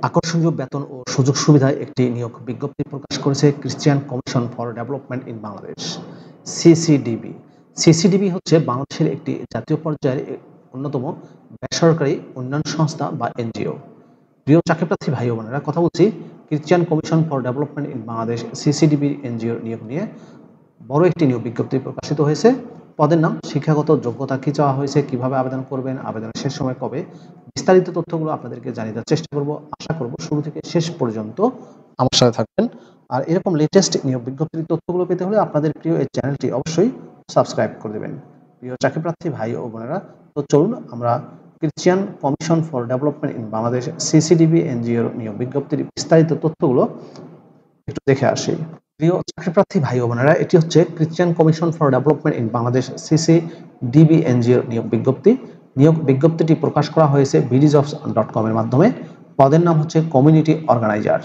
আকর্ষণীয় বেতন ও সুযোগ সুবিধায় একটি নিয়োগ বিজ্ঞপ্তি প্রকাশ করেছে Christian commission for development in Bangladesh CCDB. CCDB হচ্ছে বাংলাদেশের একটি জাতীয় পর্যায়ের অন্যতম বেসরকারি উন্নয়ন সংস্থা বা এনজিও। প্রিয় চাকরিপ্রার্থী ভাই ও বোনেরা, কথা বলছি Christian commission for development in Bangladesh CCDB NGO নিয়োগ নিয়ে বড় একটি নিয়োগ বিজ্ঞপ্তি প্রকাশিত হয়েছে। পদের নাম, শিক্ষাগত যোগ্যতা কি চাওয়া হয়েছে, কিভাবে আবেদন করবেন, আবেদনের শেষ সময় কবে, বিস্তারিত তথ্যগুলো আপনাদেরকে জানিয়ে দেওয়ার চেষ্টা করব। আশা করব শুরু থেকে শেষ পর্যন্ত আমার সাথে থাকবেন। আর এরকম লেটেস্ট নিয়োগ বিজ্ঞপ্তির তথ্যগুলো পেতে হলে আপনাদের প্রিয় এই চ্যানেলটি অবশ্যই সাবস্ক্রাইব করে দেবেন। প্রিয় চাকরিপ্রার্থী ভাই ও বোনেরা, তো চলুন আমরা Christian commission for development in Bangladesh CCDB এনজিওর নিয়োগ বিজ্ঞপ্তির বিস্তারিত তথ্যগুলো একটু দেখে আসি। প্রিয় চাকরিপ্রার্থী ভাই ও বোনেরা, এটি হচ্ছে Christian commission for development in Bangladesh CCDB এনজিওর নিয়োগ বিজ্ঞপ্তি। নিয়োগ বিজ্ঞপ্তিটি প্রকাশ করা হয়েছে bdjobs.com এর মাধ্যমে। পদের নাম হচ্ছে কমিউনিটি অর্গানাইজার।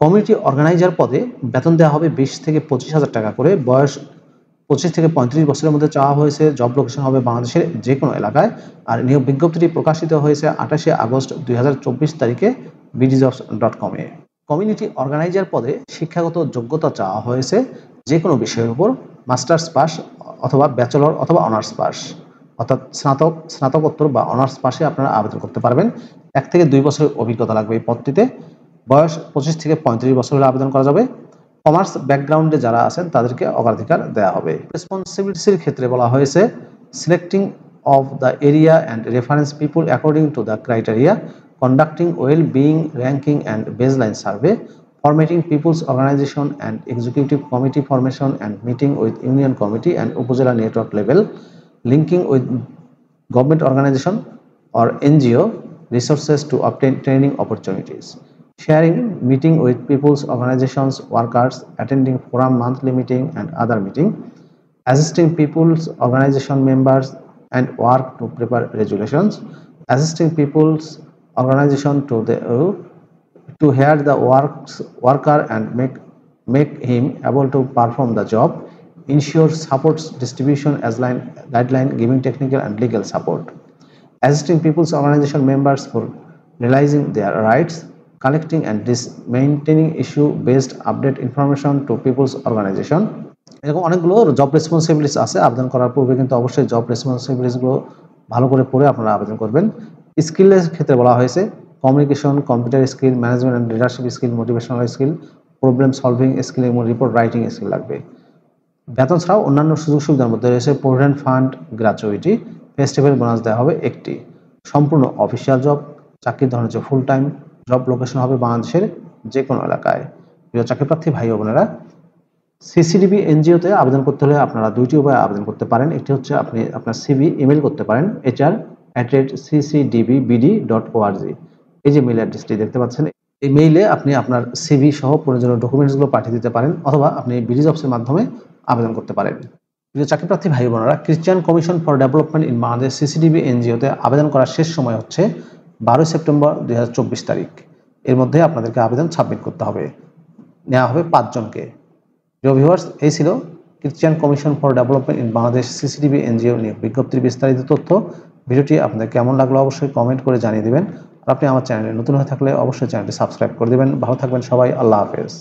কমিউনিটি অর্গানাইজার পদে বেতন দেওয়া হবে 20 থেকে 25,000 টাকা করে। বয়স 25 থেকে 35 বছরের মধ্যে চাওয়া হয়েছে। জব লোকেশন হবে বাংলাদেশের যে কোনো এলাকায়। আর নিয়োগ বিজ্ঞপ্তিটি প্রকাশিত হয়েছে 28 আগস্ট 2024 তারিখে bdjobs.com এ। কমিউনিটি অর্গানাইজার পদে শিক্ষাগত যোগ্যতা চাওয়া হয়েছে যে কোনো বিষয়ের উপর মাস্টার্স পাস অথবা ব্যাচেলর অথবা অনার্স পাস, অর্থাৎ স্নাতকোত্তর বা অনার্স পাশে আপনারা আবেদন করতে পারবেন। 1 থেকে 2 বছরের অভিজ্ঞতা লাগবে এই পদটিতে। বয়স 25 থেকে 35 বছর হলে আবেদন করা যাবে। কমার্স ব্যাকগ্রাউন্ডে যারা আছেন তাদেরকে অগ্রাধিকার দেওয়া হবে। রেসপন্সিবিলিটির ক্ষেত্রে বলা হয়েছে selecting of the area and reference people according to the criteria, conducting well-being ranking and baseline survey, formatting people's organization and executive committee formation and meeting with union committee and upazila network level, linking with government organization or NGO resources to obtain training opportunities, sharing meeting with people's organizations workers, attending forum monthly meeting and other meeting, assisting people's organization members and work to prepare resolutions, assisting people's organization to hear the worker and make him able to perform the job, ensure supports distribution as guideline giving technical and legal support, assisting people's organization members for realizing their rights, collecting and maintaining issue based update information to people's organization। এরকম অনেকগুলো job responsibilities আছে। আবেদন করার পূর্বে কিন্তু অবশ্যই job রেসপন্সিবিলিটিসগুলো ভালো করে পড়ে আপনারা আবেদন করবেন। স্কিলের ক্ষেত্রে বলা হয়েছে communication, computer skill, management and leadership skill, motivational skill, problem solving skill এবং রিপোর্ট রাইটিং স্কিল লাগবে। বেতন ছাড়াও অন্যান্য সুযোগ সুবিধার মধ্যে রয়েছে provident fund, gratuity, festival bonus দেওয়া হবে একটি। সম্পূর্ণ অফিসিয়াল জব, চাকরির ধরন হচ্ছে ফুল টাইম, জব লোকেশন হবে বাংলাদেশের যে কোনো এলাকায়। প্রিয় চাকরিপ্রার্থী ভাই ও বোনেরা, সিসিডিবি এনজিওতে আবেদন করতে হলে আপনারা দুইটি উপায়ে আবেদন করতে পারেন। একটি হচ্ছে আপনি আপনার সিভি ইমেল করতে পারেন hr@ccdbbd.org। এই যে মেইল অ্যাড্রেসটি দেখতে পাচ্ছেন, এই মেইলে আপনি আপনার সিভি সহ প্রয়োজনীয় ডকুমেন্টসগুলো পাঠিয়ে দিতে পারেন, অথবা আপনি বিডিজবসের মাধ্যমে আবেদন করতে পারেন। প্রিয় চাকরিপ্রার্থী ভাই বোনেরা, Christian commission for development in Bangladesh CCDB এনজিওতে আবেদন করার শেষ সময় হচ্ছে 12 সেপ্টেম্বর 2024 তারিখ। এর মধ্যে আপনাদেরকে আবেদন সাবমিট করতে হবে। নেওয়া হবে 5 জনকে। প্রিয় ভিউয়ার্স, এই ছিল Christian commission for development in Bangladesh CCDB NGO নিয়োগ বিজ্ঞপ্তির বিস্তারিত তথ্য। ভিডিওটি আপনাদের কেমন লাগলো অবশ্যই কমেন্ট করে জানিয়ে দিবেন। আর আপনি আমার চ্যানেলে নতুন হয়ে থাকলে অবশ্যই চ্যানেলটি সাবস্ক্রাইব করে দিবেন। ভালো থাকবেন সবাই। আল্লাহ হাফেজ।